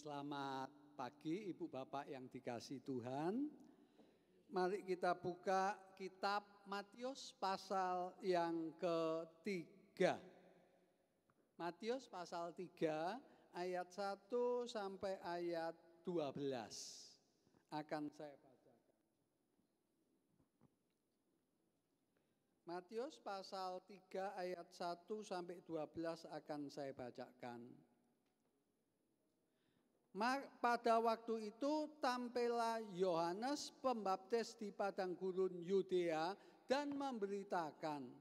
Selamat pagi Ibu Bapak yang dikasihi Tuhan. Mari kita buka kitab Matius pasal yang ketiga. Matius pasal 3 ayat 1 sampai ayat 12 akan saya bacakan. Matius pasal 3 ayat 1 sampai 12 akan saya bacakan. Pada waktu itu tampillah Yohanes Pembaptis di padang gurun Yudea dan memberitakan,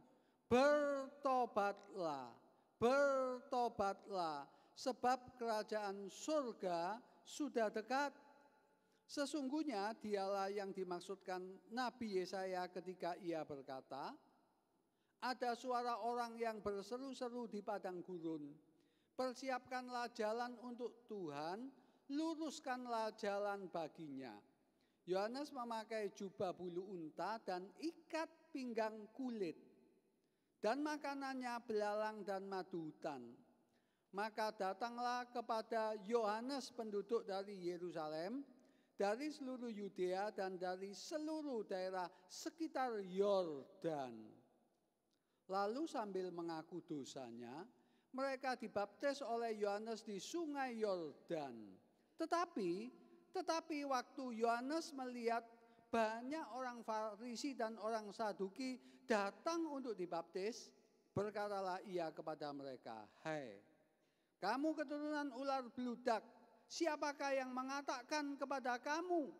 bertobatlah, bertobatlah, sebab kerajaan surga sudah dekat. Sesungguhnya dialah yang dimaksudkan Nabi Yesaya ketika ia berkata, ada suara orang yang berseru-seru di padang gurun, persiapkanlah jalan untuk Tuhan, luruskanlah jalan baginya. Yohanes memakai jubah bulu unta dan ikat pinggang kulit, dan makanannya belalang dan madu hutan. Maka datanglah kepada Yohanes penduduk dari Yerusalem, dari seluruh Yudea dan dari seluruh daerah sekitar Yordan. Lalu sambil mengaku dosanya, mereka dibaptis oleh Yohanes di sungai Yordan. Tetapi waktu Yohanes melihat banyak orang Farisi dan orang Saduki datang untuk dibaptis, berkatalah ia kepada mereka, hai, kamu keturunan ular beludak, siapakah yang mengatakan kepada kamu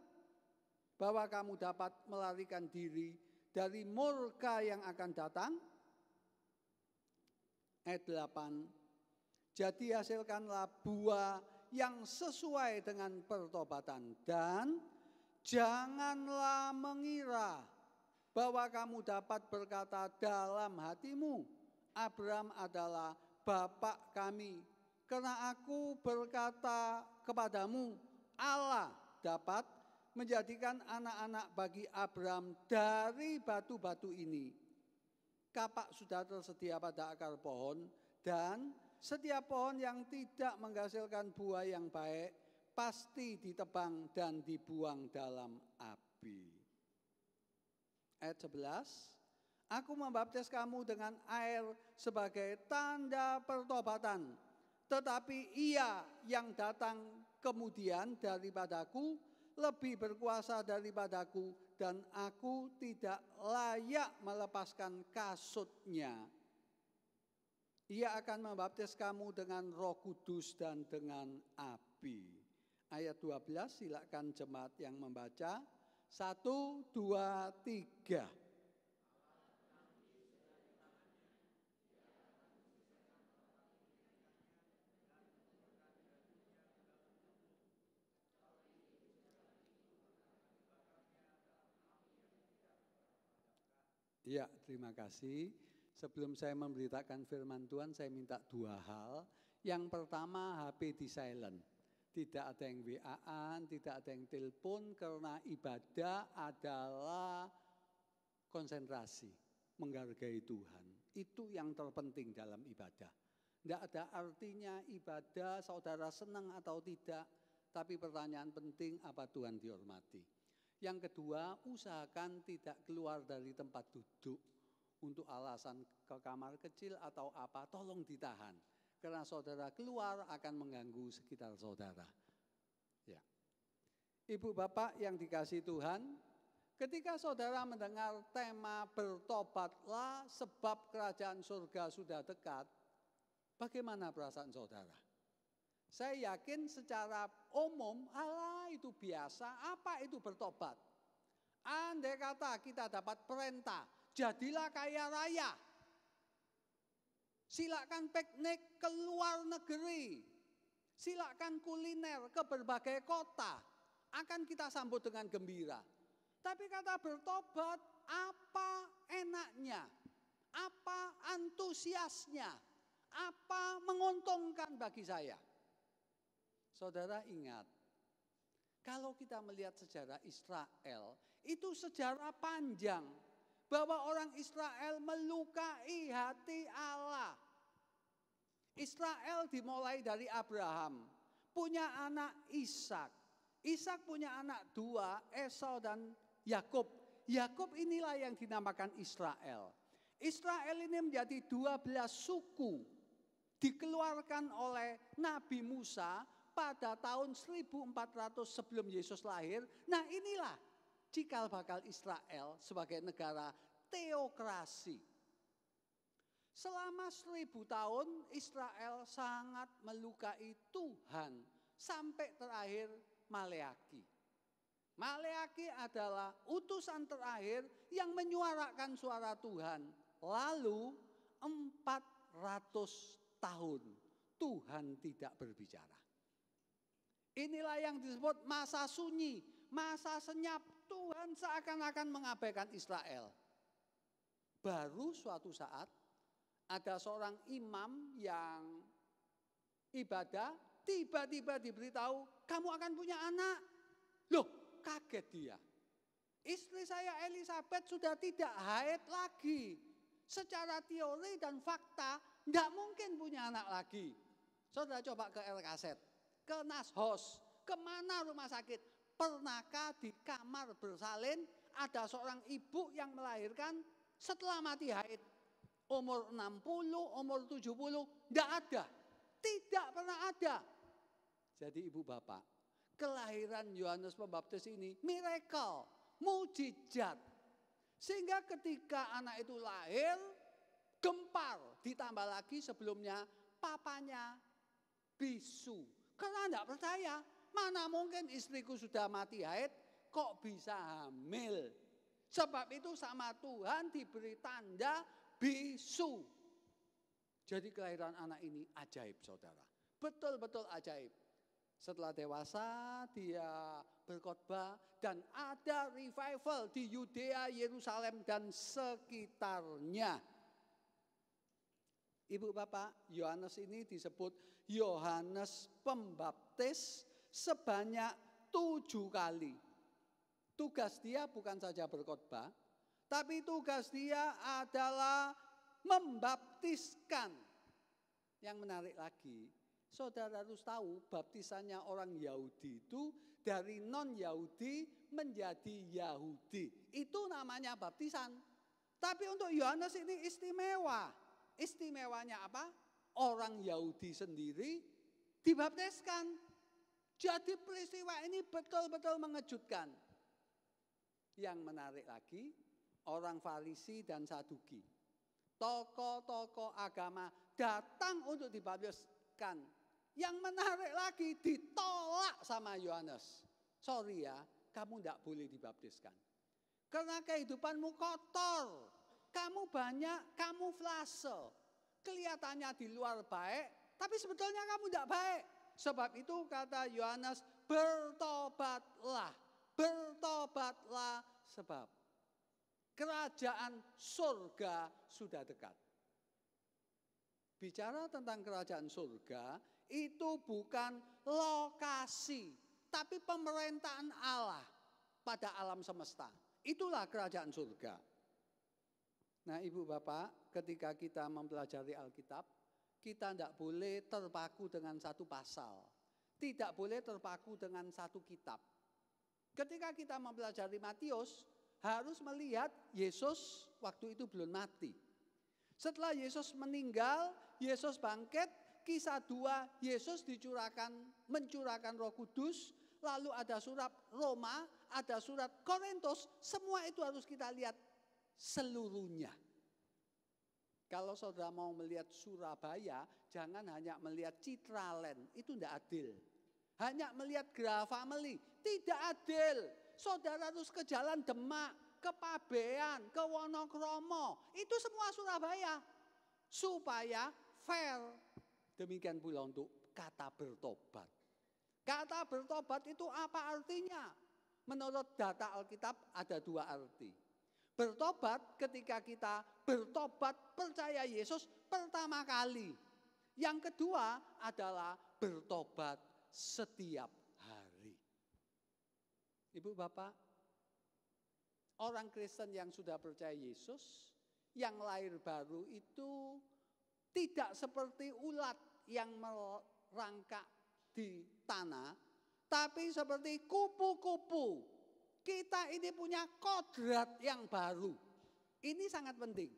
bahwa kamu dapat melarikan diri dari murka yang akan datang? Ayat 8, jadi hasilkanlah buah yang sesuai dengan pertobatan, dan janganlah mengira bahwa kamu dapat berkata dalam hatimu, Abraham adalah bapak kami, karena aku berkata kepadamu, Allah dapat menjadikan anak-anak bagi Abraham dari batu-batu ini. Kapak sudah tersedia pada akar pohon, dan setiap pohon yang tidak menghasilkan buah yang baik pasti ditebang dan dibuang dalam api. Ayat 11, aku membaptis kamu dengan air sebagai tanda pertobatan, tetapi ia yang datang kemudian daripadaku lebih berkuasa daripadaku, dan aku tidak layak melepaskan kasutnya. Ia akan membaptis kamu dengan Roh Kudus dan dengan api. Ayat 12, silakan jemaat yang membaca. 1, 2, 3. Ya, terima kasih. Sebelum saya memberitakan firman Tuhan, saya minta 2 hal. Yang pertama, HP di silent. Tidak ada yang WA-an, tidak ada yang telepon, karena ibadah adalah konsentrasi, menghargai Tuhan. Itu yang terpenting dalam ibadah. Tidak ada artinya ibadah saudara senang atau tidak, tapi pertanyaan penting, apa Tuhan dihormati. Yang kedua, usahakan tidak keluar dari tempat duduk. Untuk alasan ke kamar kecil atau apa, tolong ditahan. Karena saudara keluar akan mengganggu sekitar saudara. Ya. Ibu bapak yang dikasihi Tuhan, ketika saudara mendengar tema bertobatlah sebab kerajaan surga sudah dekat, bagaimana perasaan saudara? Saya yakin secara umum, alah itu biasa, apa itu bertobat? Andai kata kita dapat perintah, jadilah kaya raya. Silakan piknik ke luar negeri. Silakan kuliner ke berbagai kota. Akan kita sambut dengan gembira. Tapi kata bertobat, apa enaknya? Apa antusiasnya? Apa menguntungkan bagi saya? Saudara ingat, kalau kita melihat sejarah Israel, itu sejarah panjang. Bahwa orang Israel melukai hati Allah. Israel dimulai dari Abraham. punya anak Ishak. Ishak punya anak dua, Esau dan Yakub. Yakub inilah yang dinamakan Israel. Israel ini menjadi 12 suku, dikeluarkan oleh Nabi Musa pada tahun 1400 sebelum Yesus lahir. Nah inilah cikal bakal Israel sebagai negara teokrasi. Selama 1000 tahun Israel sangat melukai Tuhan sampai terakhir Maleaki. Maleaki adalah utusan terakhir yang menyuarakan suara Tuhan. Lalu 400 tahun Tuhan tidak berbicara. Inilah yang disebut masa sunyi, masa senyap. Tuhan seakan-akan mengabaikan Israel. Baru suatu saat ada seorang imam yang ibadah, tiba-tiba diberitahu, kamu akan punya anak. Loh, kaget dia. Istri saya Elizabeth sudah tidak haid lagi. Secara teori dan fakta, tidak mungkin punya anak lagi. Saudara coba ke RKZ, ke Nashos, kemana rumah sakit. Pernahkah di kamar bersalin ada seorang ibu yang melahirkan setelah mati haid? Umur 60, umur 70, tidak ada. Tidak pernah ada. Jadi ibu bapak, kelahiran Yohanes Pembaptis ini miracle, mujizat. Sehingga ketika anak itu lahir, gempar. Ditambah lagi sebelumnya papanya bisu. Karena tidak percaya, mana mungkin istriku sudah mati haid, kok bisa hamil. Sebab itu sama Tuhan diberi tanda bisu. Jadi kelahiran anak ini ajaib saudara. Betul-betul ajaib. Setelah dewasa dia berkhotbah dan ada revival di Yudea, Yerusalem dan sekitarnya. Ibu bapak, Yohanes ini disebut Yohanes Pembaptis sebanyak 7 kali. Tugas dia bukan saja berkhotbah, tapi tugas dia adalah membaptiskan. Yang menarik lagi, saudara harus tahu baptisannya orang Yahudi itu dari non-Yahudi menjadi Yahudi. Itu namanya baptisan. Tapi untuk Yohanes ini istimewa. Istimewanya apa? Orang Yahudi sendiri dibaptiskan. Jadi peristiwa ini betul-betul mengejutkan. Yang menarik lagi, orang Farisi dan Saduki, tokoh-tokoh agama datang untuk dibaptiskan. Yang menarik lagi, ditolak sama Yohanes. Sorry ya, kamu tidak boleh dibaptiskan. Karena kehidupanmu kotor, kamu banyak kamuflase. Kelihatannya di luar baik, tapi sebetulnya kamu tidak baik. Sebab itu kata Yohanes, bertobatlah, bertobatlah sebab kerajaan surga sudah dekat. Bicara tentang kerajaan surga, itu bukan lokasi, tapi pemerintahan Allah pada alam semesta. Itulah kerajaan surga. Nah ibu bapak, ketika kita mempelajari Alkitab, kita tidak boleh terpaku dengan satu pasal. Tidak boleh terpaku dengan satu kitab. Ketika kita mempelajari Matius, harus melihat Yesus waktu itu belum mati. Setelah Yesus meninggal, Yesus bangkit, kisah 2, Yesus mencurahkan Roh Kudus, lalu ada surat Roma, ada surat Korintus, semua itu harus kita lihat seluruhnya. Kalau saudara mau melihat Surabaya, jangan hanya melihat Citraland, itu tidak adil. Hanya melihat Graha Family, tidak adil. Saudara harus ke Jalan Demak, ke Pabean, ke Wonokromo, itu semua Surabaya. Supaya fair. Demikian pula untuk kata bertobat. Kata bertobat itu apa artinya? Menurut data Alkitab ada 2 arti. Bertobat ketika kita bertobat percaya Yesus pertama kali. Yang kedua adalah bertobat setiap hari. Ibu bapak, orang Kristen yang sudah percaya Yesus, yang lahir baru itu tidak seperti ulat yang merangkak di tanah, tapi seperti kupu-kupu. Kita ini punya kodrat yang baru. Ini sangat penting.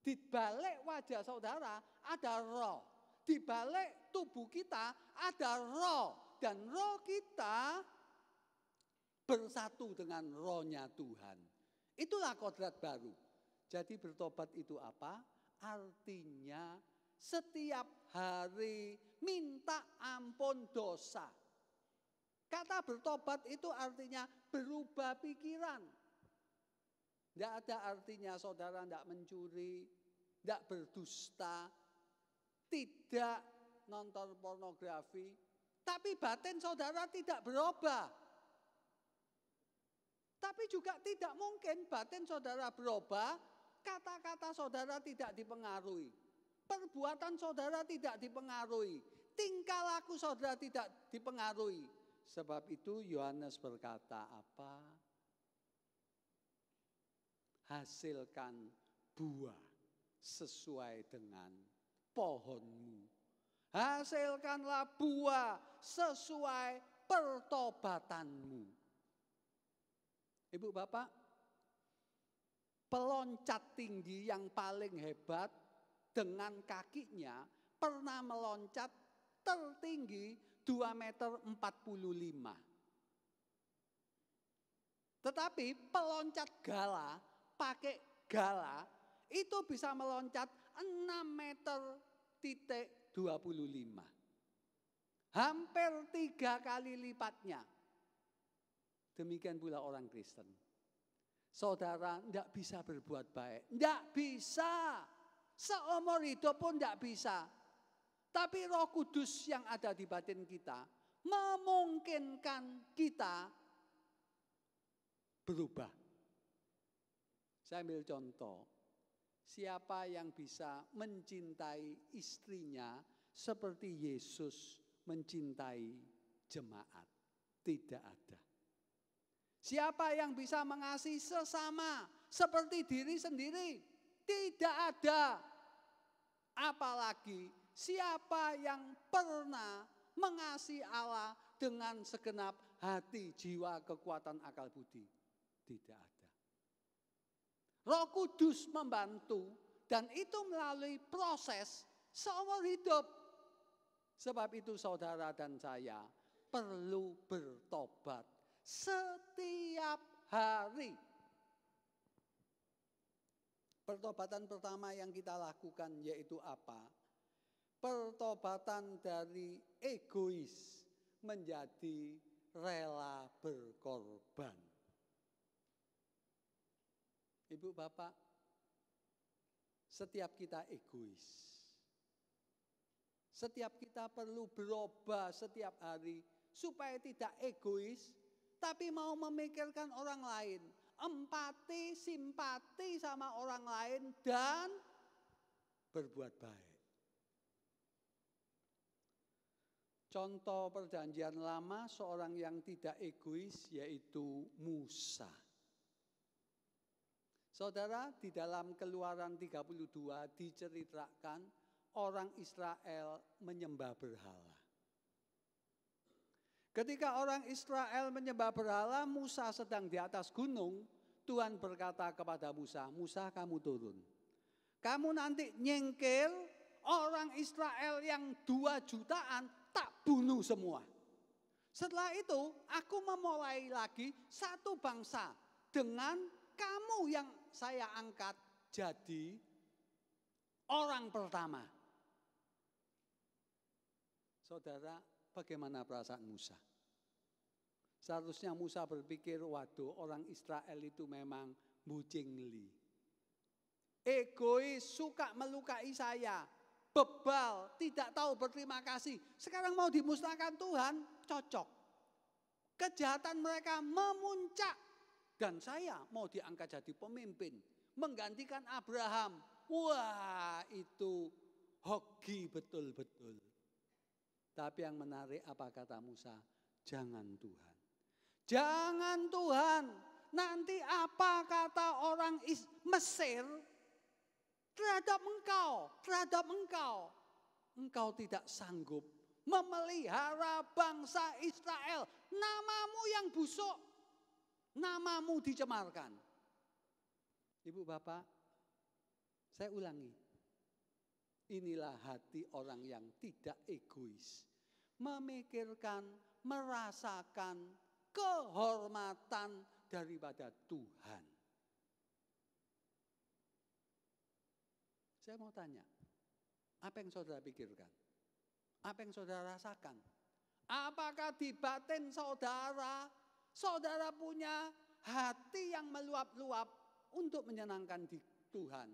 Di balik wajah saudara ada roh. Di balik tubuh kita ada roh. Dan roh kita bersatu dengan rohnya Tuhan. Itulah kodrat baru. Jadi bertobat itu apa? Artinya setiap hari minta ampun dosa. Kata bertobat itu artinya berubah pikiran. Tidak ada artinya saudara tidak mencuri, tidak berdusta, tidak nonton pornografi, tapi batin saudara tidak berubah. Tapi juga tidak mungkin batin saudara berubah, kata-kata saudara tidak dipengaruhi, perbuatan saudara tidak dipengaruhi, tingkah laku saudara tidak dipengaruhi. Sebab itu Yohanes berkata apa? Hasilkan buah sesuai dengan pohonmu. Hasilkanlah buah sesuai pertobatanmu. Ibu bapak, peloncat tinggi yang paling hebat dengan kakinya pernah meloncat tertinggi 2,45 meter. Tetapi peloncat gala, pakai gala, itu bisa meloncat 6,25 meter. Hampir 3 kali lipatnya. Demikian pula orang Kristen. Saudara tidak bisa berbuat baik. Tidak bisa. Seumur hidup pun tidak bisa. Tapi Roh Kudus yang ada di batin kita memungkinkan kita berubah. Saya ambil contoh. Siapa yang bisa mencintai istrinya seperti Yesus mencintai jemaat? Tidak ada. Siapa yang bisa mengasihi sesama seperti diri sendiri? Tidak ada. Apalagi siapa yang pernah mengasihi Allah dengan segenap hati, jiwa, kekuatan, akal budi? Tidak ada. Roh Kudus membantu dan itu melalui proses seumur hidup. Sebab itu saudara dan saya perlu bertobat setiap hari. Pertobatan pertama yang kita lakukan yaitu apa? Pertobatan dari egois menjadi rela berkorban. Ibu bapak, setiap kita egois. Setiap kita perlu berubah setiap hari supaya tidak egois, tapi mau memikirkan orang lain. Empati, simpati sama orang lain dan berbuat baik. Contoh perjanjian lama seorang yang tidak egois yaitu Musa. Saudara, di dalam Keluaran 32 diceritakan orang Israel menyembah berhala. Ketika orang Israel menyembah berhala, Musa sedang di atas gunung. Tuhan berkata kepada Musa, Musa kamu turun. Kamu nanti nyingkir orang Israel yang 2 jutaan tak bunuh semua. Setelah itu aku memulai lagi satu bangsa dengan kamu yang saya angkat jadi orang pertama. Saudara, bagaimana perasaan Musa? Seharusnya Musa berpikir, waduh orang Israel itu memang bujingli. Egois, suka melukai saya. Bebal, tidak tahu berterima kasih. Sekarang mau dimusnahkan Tuhan, cocok. Kejahatan mereka memuncak. Dan saya mau diangkat jadi pemimpin. Menggantikan Abraham. Wah, itu hoki betul-betul. Tapi yang menarik apa kata Musa? Jangan Tuhan. Jangan Tuhan. Nanti apa kata orang Mesir terhadap engkau? Engkau tidak sanggup memelihara bangsa Israel. Namamu yang busuk, namamu dicemarkan. Ibu bapak, saya ulangi. Inilah hati orang yang tidak egois. Memikirkan, merasakan kehormatan daripada Tuhan. Saya mau tanya, apa yang saudara pikirkan? Apa yang saudara rasakan? Apakah di batin saudara, saudara punya hati yang meluap-luap untuk menyenangkan Tuhan?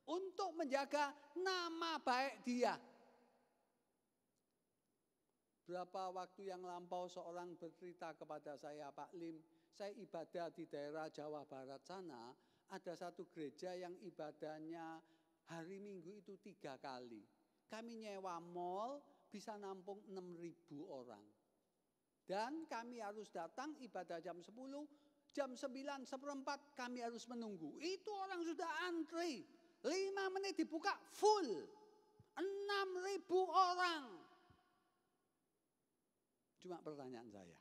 Untuk menjaga nama baik Dia. Berapa waktu yang lampau seorang bercerita kepada saya, Pak Lim, saya ibadah di daerah Jawa Barat sana, ada satu gereja yang ibadahnya hari Minggu itu 3 kali. Kami nyewa mall bisa nampung 6.000 orang. Dan kami harus datang ibadah jam 10, jam 9:15 kami harus menunggu. Itu orang sudah antri. 5 menit dibuka full. 6.000 orang. Cuma pertanyaan saya.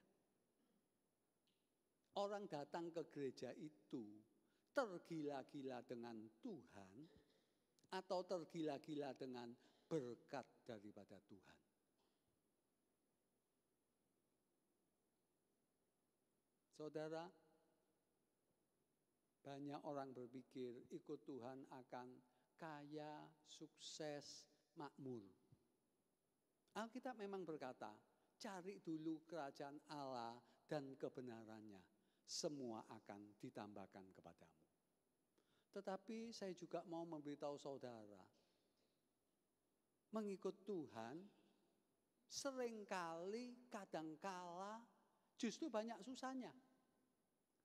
Orang datang ke gereja itu tergila-gila dengan Tuhan atau tergila-gila dengan berkat daripada Tuhan? Saudara, banyak orang berpikir ikut Tuhan akan kaya, sukses, makmur. Alkitab memang berkata, cari dulu kerajaan Allah dan kebenarannya. Semua akan ditambahkan kepadamu. Tetapi saya juga mau memberitahu saudara, mengikut Tuhan seringkali kadangkala justru banyak susahnya.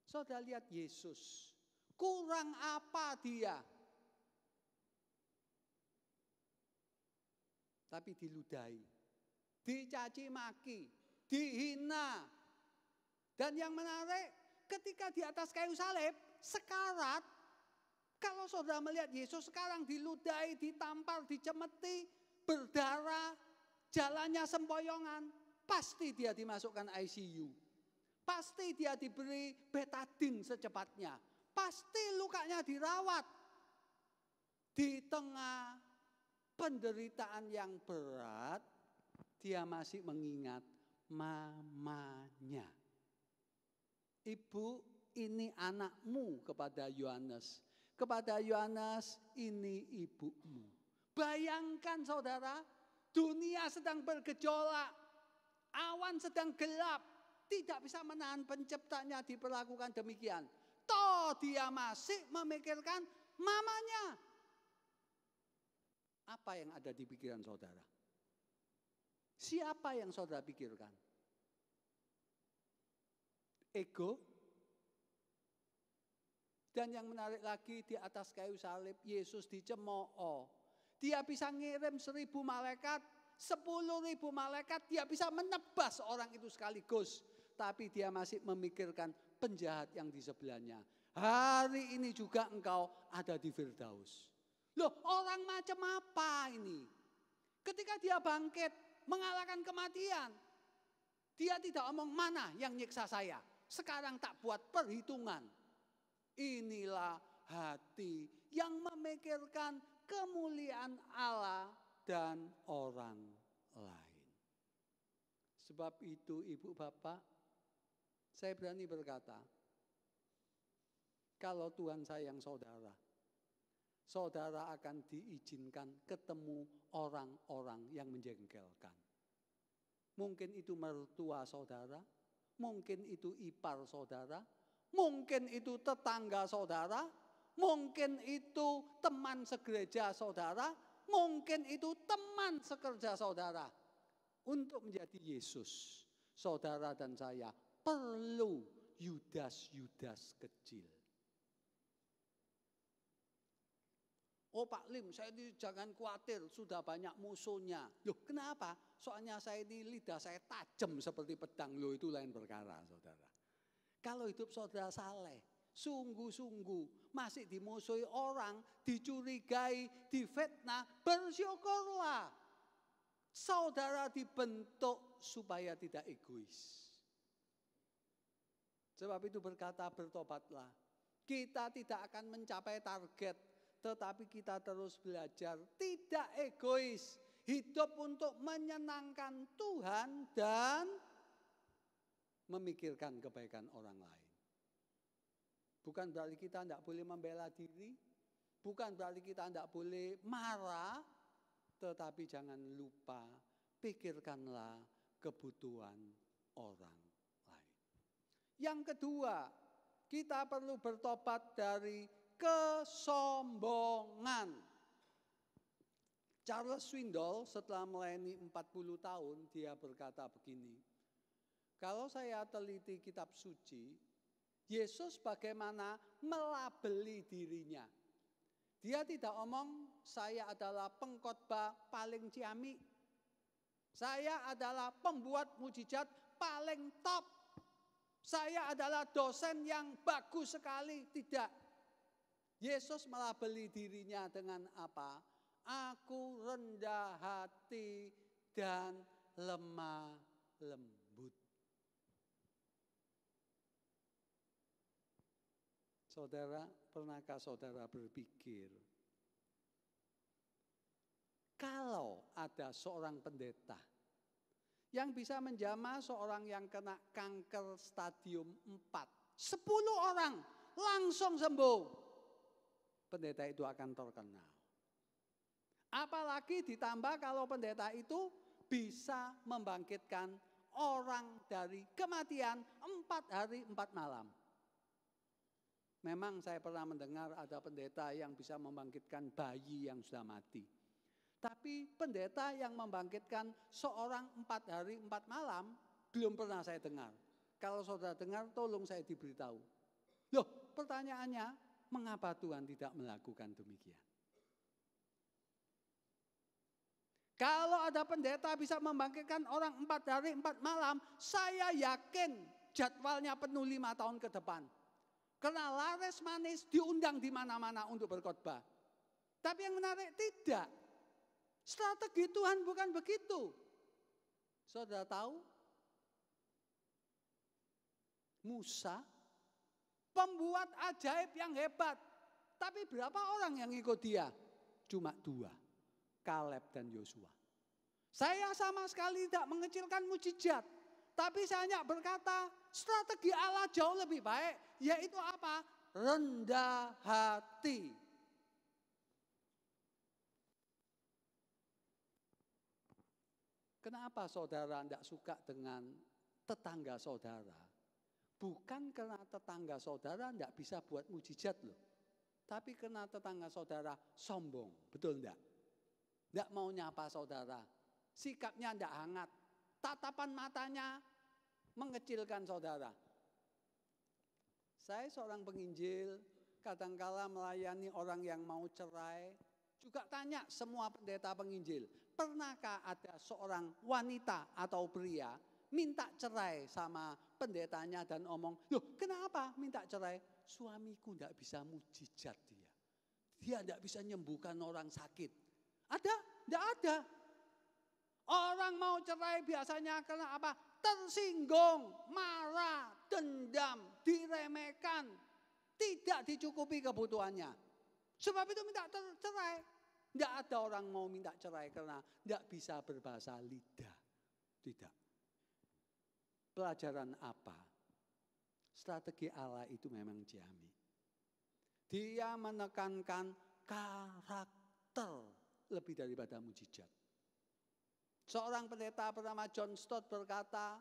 Saudara lihat Yesus, kurang apa Dia? Tapi diludahi, dicaci maki, dihina. Dan yang menarik, ketika di atas kayu salib, sekarat, kalau saudara melihat Yesus sekarang diludahi, ditampar, dicemeti, berdarah, jalannya sempoyongan, pasti dia dimasukkan ICU. Pasti dia diberi betadin secepatnya. Pasti lukanya dirawat. Di tengah penderitaan yang berat, dia masih mengingat mamanya. Ibu, ini anakmu kepada Yohanes. Kepada Yohanes, ini ibumu. Bayangkan saudara, dunia sedang bergejolak. Awan sedang gelap. Tidak bisa menahan penciptanya diperlakukan demikian. Toh dia masih memikirkan mamanya. Apa yang ada di pikiran saudara? Siapa yang saudara pikirkan? Ego? Dan yang menarik lagi, di atas kayu salib Yesus dicemooh. Dia bisa ngirim 1.000 malaikat, 10.000 malaikat, dia bisa menebas orang itu sekaligus. Tapi dia masih memikirkan penjahat yang di sebelahnya. Hari ini juga engkau ada di Firdaus. Loh, orang macam apa ini? Ketika dia bangkit, mengalahkan kematian, dia tidak omong mana yang nyiksa saya. Sekarang tak buat perhitungan. Inilah hati yang memikirkan kemuliaan Allah dan orang lain. Sebab itu ibu bapak, saya berani berkata, kalau Tuhan sayang saudara, saudara akan diizinkan ketemu orang-orang yang menjengkelkan. Mungkin itu mertua saudara, mungkin itu ipar saudara, mungkin itu tetangga saudara, mungkin itu teman segereja saudara, mungkin itu teman sekerja saudara. Untuk menjadi Yesus, saudara dan saya perlu Yudas-Yudas kecil. Oh Pak Lim, saya ini jangan khawatir, sudah banyak musuhnya. Loh kenapa? Soalnya saya ini lidah saya tajam seperti pedang. Loh itu lain perkara saudara. Kalau hidup saudara saleh, sungguh-sungguh masih dimusuhi orang, dicurigai, difitnah, bersyukurlah. Saudara dibentuk supaya tidak egois. Sebab itu berkata, bertobatlah. Kita tidak akan mencapai target, tetapi kita terus belajar tidak egois. Hidup untuk menyenangkan Tuhan dan memikirkan kebaikan orang lain. Bukan berarti kita tidak boleh membela diri, bukan berarti kita tidak boleh marah, tetapi jangan lupa pikirkanlah kebutuhan orang lain. Yang kedua, kita perlu bertobat dari kesombongan. Charles Swindoll setelah melayani 40 tahun, dia berkata begini, kalau saya teliti kitab suci, Yesus bagaimana melabeli dirinya. Dia tidak omong, saya adalah pengkhotbah paling ciamik. Saya adalah pembuat mujizat paling top. Saya adalah dosen yang bagus sekali. Tidak. Yesus melabeli dirinya dengan apa? Aku rendah hati dan lemah lembut. Saudara, pernahkah saudara berpikir, kalau ada seorang pendeta yang bisa menjamah seorang yang kena kanker stadium 4, 10 orang langsung sembuh, pendeta itu akan terkenal. Apalagi ditambah kalau pendeta itu bisa membangkitkan orang dari kematian 4 hari 4 malam. Memang saya pernah mendengar ada pendeta yang bisa membangkitkan bayi yang sudah mati. Tapi pendeta yang membangkitkan seorang 4 hari 4 malam belum pernah saya dengar. Kalau saudara dengar tolong saya diberitahu. Loh, pertanyaannya, mengapa Tuhan tidak melakukan demikian? Kalau ada pendeta bisa membangkitkan orang 4 hari 4 malam, saya yakin jadwalnya penuh 5 tahun ke depan. Karena laris manis diundang di mana-mana untuk berkhotbah. Tapi yang menarik tidak. Strategi Tuhan bukan begitu. Saudara tahu? Musa pembuat ajaib yang hebat. Tapi berapa orang yang ikut dia? Cuma 2. Kaleb dan Yosua. Saya sama sekali tidak mengecilkan mujizat. Tapi saya hanya berkata strategi Allah jauh lebih baik. Yaitu apa? Rendah hati. Kenapa saudara tidak suka dengan tetangga saudara? Bukan karena tetangga saudara tidak bisa buat mujizat loh. Tapi karena tetangga saudara sombong. Betul enggak? Tidak mau nyapa saudara, sikapnya tidak hangat, tatapan matanya mengecilkan saudara. Saya seorang penginjil, kadangkala melayani orang yang mau cerai, juga tanya semua pendeta penginjil, pernahkah ada seorang wanita atau pria minta cerai sama pendetanya dan omong, loh kenapa minta cerai? Suamiku tidak bisa mujizat dia. Dia tidak bisa menyembuhkan orang sakit. Ada? Tidak ada. Orang mau cerai biasanya karena apa? Tersinggung, marah, dendam, diremehkan, tidak dicukupi kebutuhannya. Sebab itu minta cerai. Tidak ada orang mau minta cerai karena tidak bisa berbahasa lidah. Tidak. Pelajaran apa? Strategi Allah itu memang ciamik. Dia menekankan karakter lebih daripada mujizat. Seorang pendeta bernama John Stott berkata,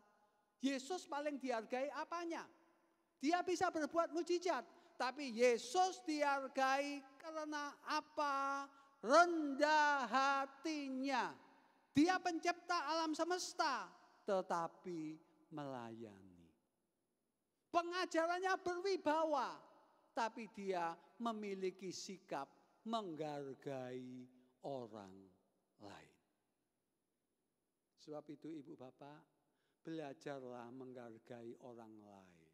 Yesus paling dihargai apanya? Dia bisa berbuat mujizat, tapi Yesus dihargai karena apa? Rendah hatinya. Dia pencipta alam semesta, tetapi melayani. Pengajarannya berwibawa, tapi dia memiliki sikap menghargai orang lain. Sebab itu ibu bapak, belajarlah menghargai orang lain.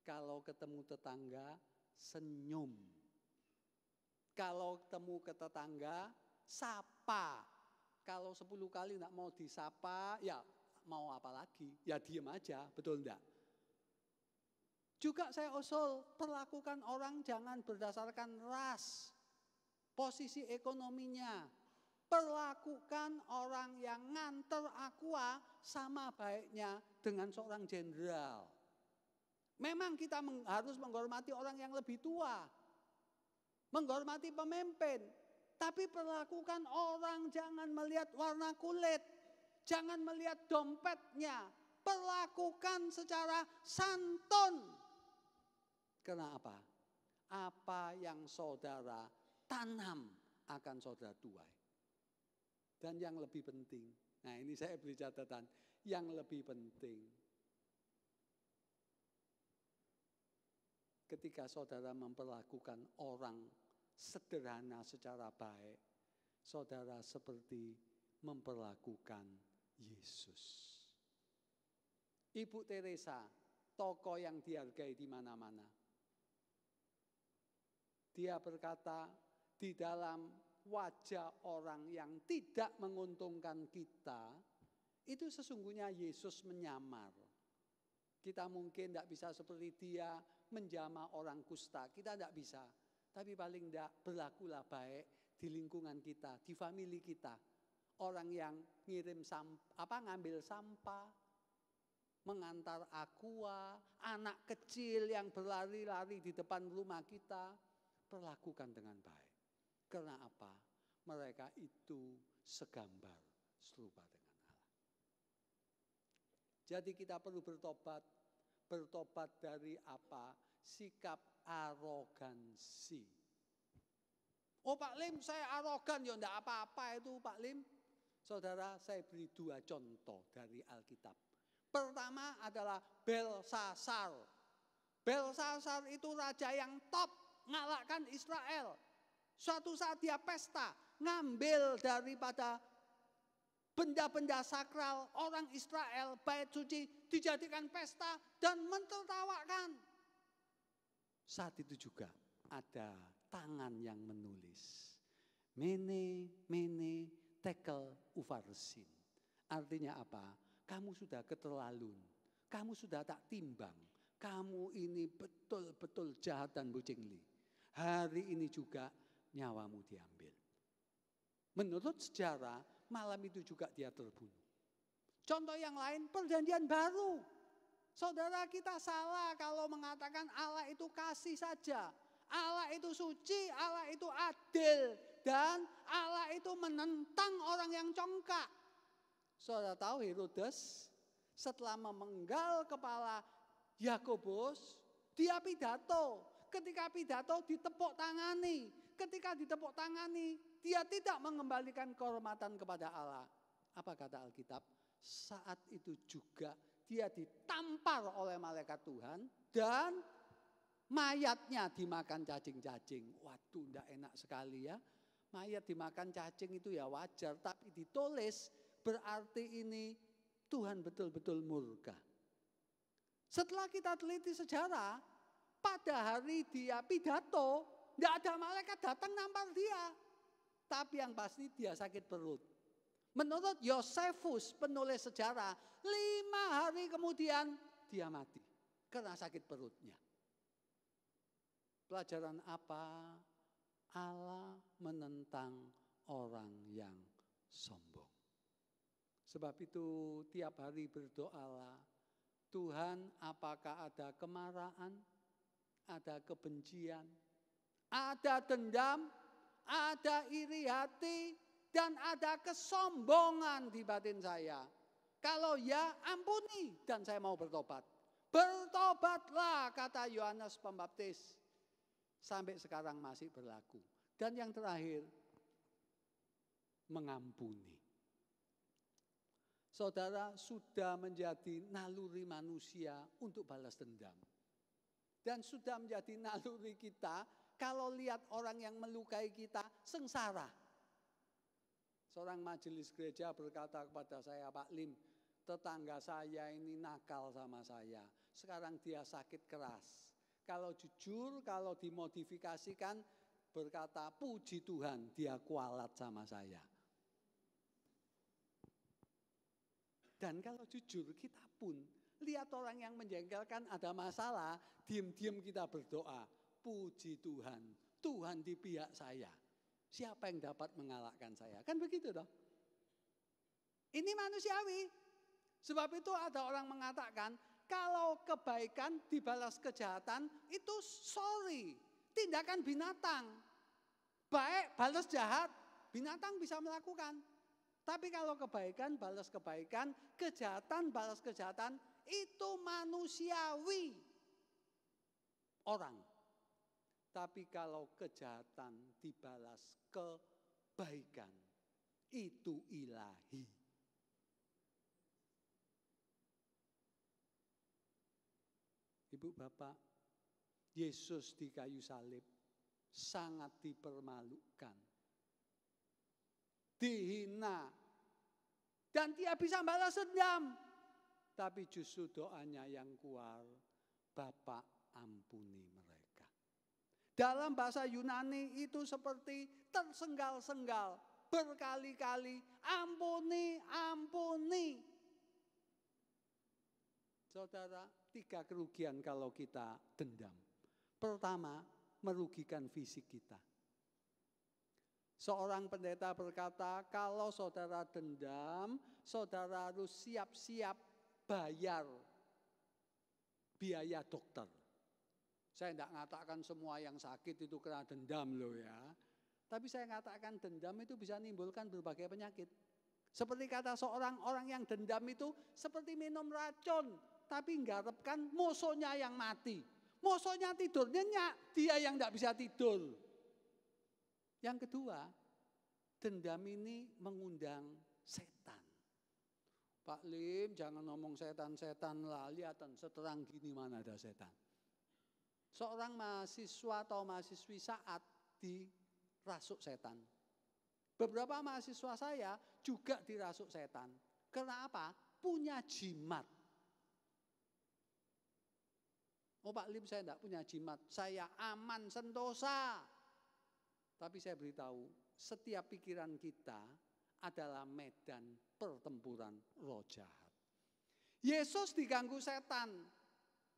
Kalau ketemu tetangga, senyum. Kalau ketemu ke tetangga, sapa. Kalau 10 kali enggak mau disapa, ya mau apa lagi? Ya diem aja, betul enggak? Juga saya usul, perlakukan orang jangan berdasarkan ras, posisi ekonominya. Perlakukan orang yang nganter aqua sama baiknya dengan seorang jenderal. Memang kita harus menghormati orang yang lebih tua, menghormati pemimpin, tapi perlakukan orang jangan melihat warna kulit, jangan melihat dompetnya, perlakukan secara santun. Kenapa? Apa yang saudara tanam akan saudara tuai. Dan yang lebih penting, nah ini saya beri catatan, yang lebih penting, ketika saudara memperlakukan orang sederhana secara baik, saudara seperti memperlakukan Yesus. Ibu Teresa, tokoh yang dihargai di mana-mana. Dia berkata, di dalam wajah orang yang tidak menguntungkan kita, itu sesungguhnya Yesus menyamar. Kita mungkin tidak bisa seperti dia menjamah orang kusta, kita tidak bisa. Tapi paling tidak berlakulah baik di lingkungan kita, di famili kita. Orang yang ngambil sampah, mengantar aqua, anak kecil yang berlari-lari di depan rumah kita, perlakukan dengan baik. Karena apa? Mereka itu segambar serupa dengan Allah. Jadi kita perlu bertobat. Bertobat dari apa? Sikap arogansi. Oh Pak Lim, saya arogan, ya enggak apa-apa itu Pak Lim. Saudara, saya beri 2 contoh dari Alkitab. Pertama adalah Belsasar. Belsasar itu raja yang top, ngalahkan Israel. Suatu saat dia pesta, ngambil daripada benda-benda sakral orang Israel, bait suci, dijadikan pesta dan mentertawakan. Saat itu juga ada tangan yang menulis, Mene, Mene, Tekel, Ufarsin. Artinya apa? Kamu sudah keterlaluan, kamu sudah tak timbang, kamu ini betul-betul jahat dan bucingli. Hari ini juga nyawamu diambil. Menurut sejarah, malam itu juga dia terbunuh. Contoh yang lain, perjanjian baru. Saudara, kita salah kalau mengatakan Allah itu kasih saja. Allah itu suci, Allah itu adil. Dan Allah itu menentang orang yang congkak. Saudara tahu Herodes setelah memenggal kepala Yakobus, dia pidato. Ketika pidato ditepuk tangani. Ketika ditepuk tangani, dia tidak mengembalikan kehormatan kepada Allah. Apa kata Alkitab? Saat itu juga dia ditampar oleh malaikat Tuhan dan mayatnya dimakan cacing-cacing. Waduh, enggak enak sekali ya. Mayat dimakan cacing itu ya wajar, tapi ditulis berarti ini Tuhan betul-betul murka. Setelah kita teliti sejarah, pada hari dia pidato, tidak ada malaikat datang nampar dia. Tapi yang pasti dia sakit perut. Menurut Yosefus, penulis sejarah, 5 hari kemudian dia mati karena sakit perutnya. Pelajaran apa? Allah menentang orang yang sombong. Sebab itu tiap hari berdoalah, Tuhan, apakah ada kemarahan, ada kebencian, ada dendam, ada iri hati, dan ada kesombongan di batin saya. Kalau ya, ampuni dan saya mau bertobat. Bertobatlah, kata Yohanes Pembaptis. Sampai sekarang masih berlaku. Dan yang terakhir, mengampuni. Saudara, sudah menjadi naluri manusia untuk balas dendam. Dan sudah menjadi naluri kita, kalau lihat orang yang melukai kita, sengsara. Seorang majelis gereja berkata kepada saya, Pak Lim, tetangga saya ini nakal sama saya. Sekarang dia sakit keras. Kalau jujur, kalau dimodifikasikan, berkata, puji Tuhan, dia kualat sama saya. Dan kalau jujur kita pun lihat orang yang menjengkelkan ada masalah, diam-diam kita berdoa, puji Tuhan, Tuhan di pihak saya. Siapa yang dapat mengalahkan saya? Kan begitu toh? Ini manusiawi. Sebab itu ada orang mengatakan, kalau kebaikan dibalas kejahatan, itu sorry, tindakan binatang. Baik balas jahat, binatang bisa melakukan. Tapi kalau kebaikan balas kebaikan, kejahatan balas kejahatan, itu manusiawi orang. Tapi kalau kejahatan dibalas kebaikan, itu ilahi. Ibu bapak, Yesus di kayu salib sangat dipermalukan, dihina, dan dia bisa balas dendam. Tapi justru doanya yang keluar, Bapa ampuni mereka. Dalam bahasa Yunani itu seperti tersenggal-senggal, berkali-kali, ampuni, ampuni. Saudara, 3 kerugian kalau kita dendam. Pertama, merugikan fisik kita. Seorang pendeta berkata, kalau saudara dendam, saudara harus siap-siap bayar biaya dokter. Saya tidak mengatakan semua yang sakit itu kena dendam loh ya. Tapi saya mengatakan dendam itu bisa menimbulkan berbagai penyakit. Seperti kata seorang orang yang dendam itu seperti minum racun. Tapi mengharapkan musuhnya yang mati. Musuhnya tidur nyenyak, dia yang tidak bisa tidur. Yang kedua, dendam ini mengundang setan. Pak Lim, jangan ngomong setan-setan lah, lihatan seterang gini mana ada setan. Seorang mahasiswa atau mahasiswi saat dirasuk setan. Beberapa mahasiswa saya juga dirasuk setan. Kenapa? Punya jimat. Oh Pak Lim, saya tidak punya jimat, saya aman sentosa. Tapi saya beritahu, setiap pikiran kita adalah medan pertempuran roh jahat. Yesus diganggu setan,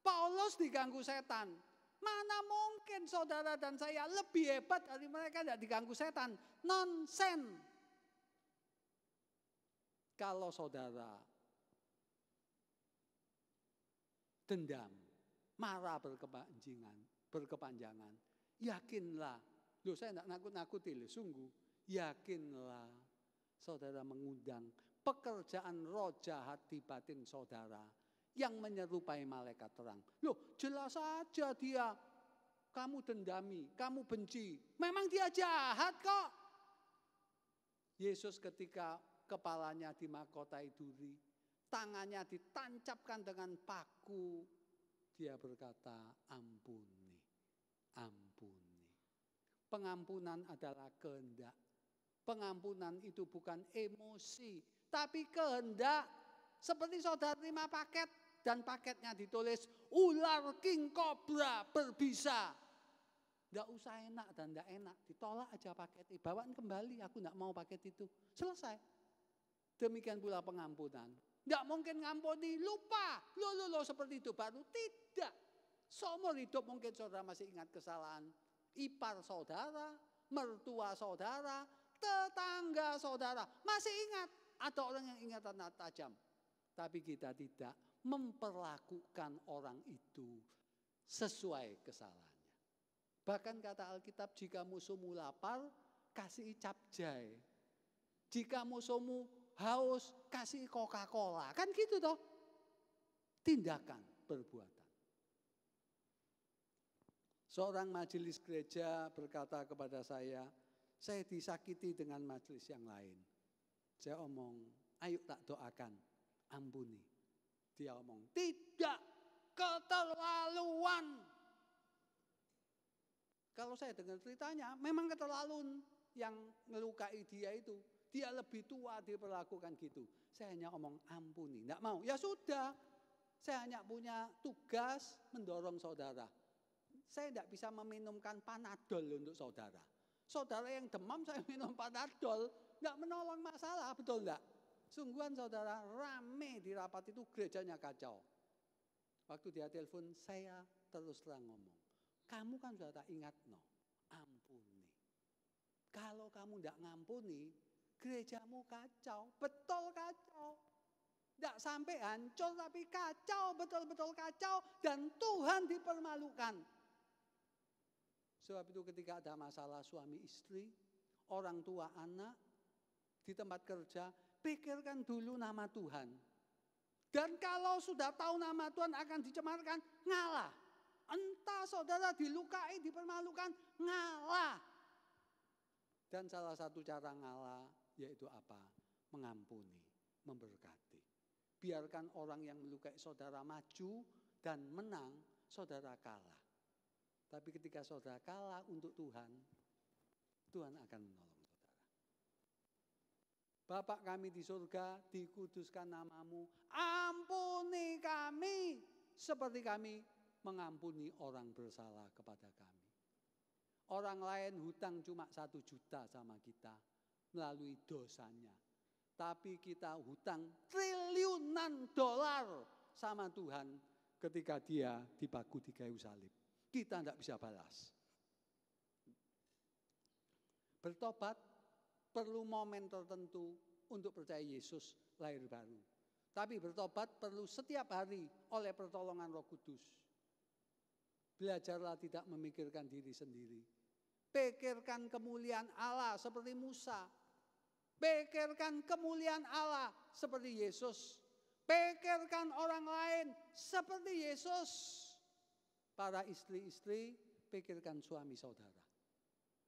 Paulus diganggu setan. Mana mungkin saudara dan saya lebih hebat dari mereka tidak diganggu setan? Nonsen. Kalau saudara dendam, marah berkepanjangan, yakinlah, loh saya tidak nakut-nakuti loh, sungguh, yakinlah saudara mengundang pekerjaan roh jahat di batin saudara yang menyerupai malaikat terang. Loh jelas saja dia, kamu dendami, kamu benci, memang dia jahat kok. Yesus ketika kepalanya dimahkotai duri, tangannya ditancapkan dengan paku, dia berkata, ampuni, ampuni. Pengampunan adalah kehendak. Pengampunan itu bukan emosi, tapi kehendak. Seperti saudara terima paket, dan paketnya ditulis, ular king cobra berbisa. Tidak usah enak dan tidak enak, ditolak aja paket. Bawaan kembali, aku tidak mau paket itu. Selesai. Demikian pula pengampunan. Tidak mungkin ngampuni, lupa, lo seperti itu baru. Tidak. Seumur hidup mungkin saudara masih ingat kesalahan ipar saudara, mertua saudara, tetangga saudara. Masih ingat, ada orang yang ingatan tajam. Tapi kita tidak memperlakukan orang itu sesuai kesalahannya. Bahkan kata Alkitab, jika musuhmu lapar, kasih capjai. Jika musuhmu haus, kasih Coca-Cola. Kan gitu toh. Tindakan, perbuatan. Seorang majelis gereja berkata kepada saya disakiti dengan majelis yang lain. Saya omong, ayo tak doakan, ampuni. Dia omong, tidak, keterlaluan. Kalau saya dengar ceritanya, memang keterlaluan yang melukai dia itu. Dia lebih tua diperlakukan gitu. Saya hanya omong ampuni, tidak mau. Ya sudah, saya hanya punya tugas mendorong saudara. Saya tidak bisa meminumkan Panadol untuk saudara. Saudara yang demam saya minum Panadol, tidak menolong masalah, betul tidak? Sungguhan saudara, rame di rapat itu, gerejanya kacau. Waktu dia telepon, saya terus terang ngomong, kamu kan sudah tak ingat, no, ampuni. Kalau kamu tidak ngampuni, gerejamu kacau, betul kacau. Tidak sampai hancur, tapi kacau, betul-betul kacau, dan Tuhan dipermalukan. Sebab itu ketika ada masalah suami istri, orang tua anak, di tempat kerja, pikirkan dulu nama Tuhan. Dan kalau sudah tahu nama Tuhan akan dicemarkan, ngalah. Entah saudara dilukai, dipermalukan, ngalah. Dan salah satu cara ngalah yaitu apa? Mengampuni, memberkati. Biarkan orang yang melukai saudara maju dan menang, saudara kalah. Tapi ketika saudara kalah untuk Tuhan, Tuhan akan menolong. Bapa kami di surga, dikuduskan namamu, ampuni kami seperti kami mengampuni orang bersalah kepada kami. Orang lain hutang cuma 1 juta sama kita melalui dosanya. Tapi kita hutang triliunan dolar sama Tuhan ketika dia dipaku di kayu salib. Kita tidak bisa balas. Bertobat perlu momen tertentu untuk percaya Yesus lahir baru. Tapi bertobat perlu setiap hari oleh pertolongan Roh Kudus. Belajarlah tidak memikirkan diri sendiri. Pikirkan kemuliaan Allah seperti Musa. Pikirkan kemuliaan Allah seperti Yesus. Pikirkan orang lain seperti Yesus. Para istri-istri, pikirkan suami saudara.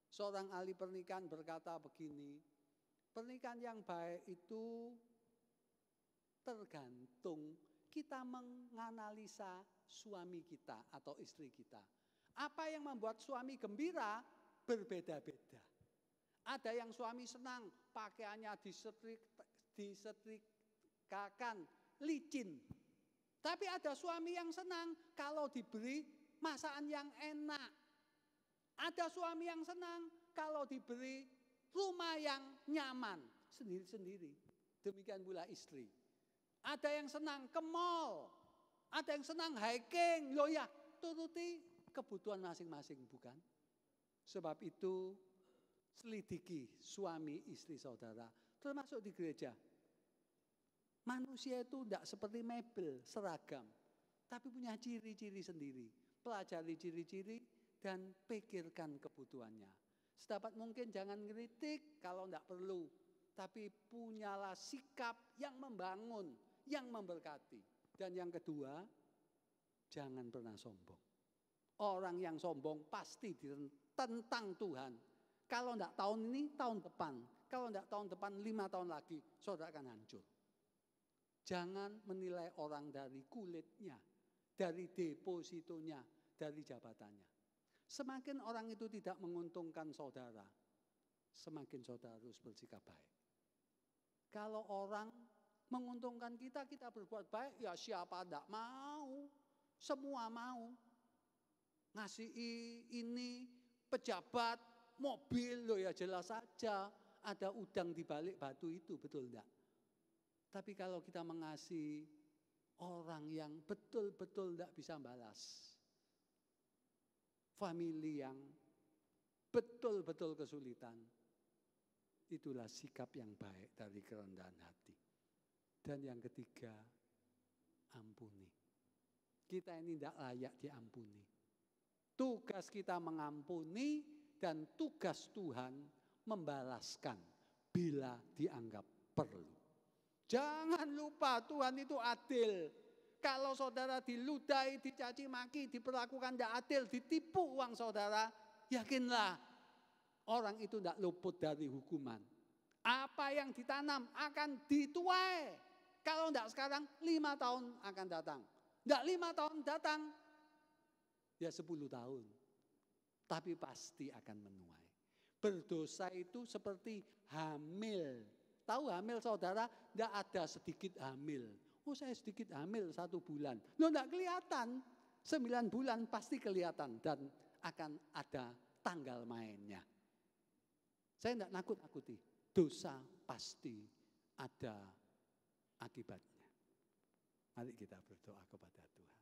Seorang ahli pernikahan berkata begini, pernikahan yang baik itu tergantung kita menganalisa suami kita atau istri kita. Apa yang membuat suami gembira berbeda-beda. Ada yang suami senang pakaiannya disetrikakan, licin. Tapi ada suami yang senang kalau diberi masakan yang enak. Ada suami yang senang kalau diberi rumah yang nyaman sendiri-sendiri. Demikian pula istri. Ada yang senang ke mall, ada yang senang hiking. Loh ya, turuti kebutuhan masing-masing, bukan? Sebab itu selidiki suami istri saudara, termasuk di gereja. Manusia itu tidak seperti mebel, seragam, tapi punya ciri-ciri sendiri. Pelajari ciri-ciri dan pikirkan kebutuhannya. Sedapat mungkin jangan ngeritik kalau tidak perlu. Tapi punyalah sikap yang membangun, yang memberkati. Dan yang kedua, jangan pernah sombong. Orang yang sombong pasti ditentang Tuhan. Kalau tidak tahun ini, tahun depan. Kalau tidak tahun depan, 5 tahun lagi, saudara akan hancur. Jangan menilai orang dari kulitnya, dari depositonya, dari jabatannya. Semakin orang itu tidak menguntungkan saudara, semakin saudara harus bersikap baik. Kalau orang menguntungkan kita, kita berbuat baik, ya siapa tidak mau, semua mau. Ngasih ini, pejabat, mobil, loh ya jelas saja ada udang di balik batu itu, betul enggak? Tapi kalau kita mengasihi orang yang betul-betul tidak bisa balas, famili yang betul-betul kesulitan, itulah sikap yang baik dari kerendahan hati. Dan yang ketiga, ampuni. Kita ini tidak layak diampuni. Tugas kita mengampuni dan tugas Tuhan membalaskan bila dianggap perlu. Jangan lupa Tuhan itu adil. Kalau saudara diludahi, dicaci maki, diperlakukan tidak adil, ditipu uang saudara, yakinlah orang itu tidak luput dari hukuman. Apa yang ditanam akan dituai. Kalau tidak sekarang, 5 tahun akan datang. Tidak 5 tahun datang, ya 10 tahun. Tapi pasti akan menuai. Berdosa itu seperti hamil. Tahu hamil saudara, tidak ada sedikit hamil. Oh saya sedikit hamil 1 bulan. Loh tidak kelihatan. 9 bulan pasti kelihatan dan akan ada tanggal mainnya. Saya tidak nakut-nakuti. Dosa pasti ada akibatnya. Mari kita berdoa kepada Tuhan.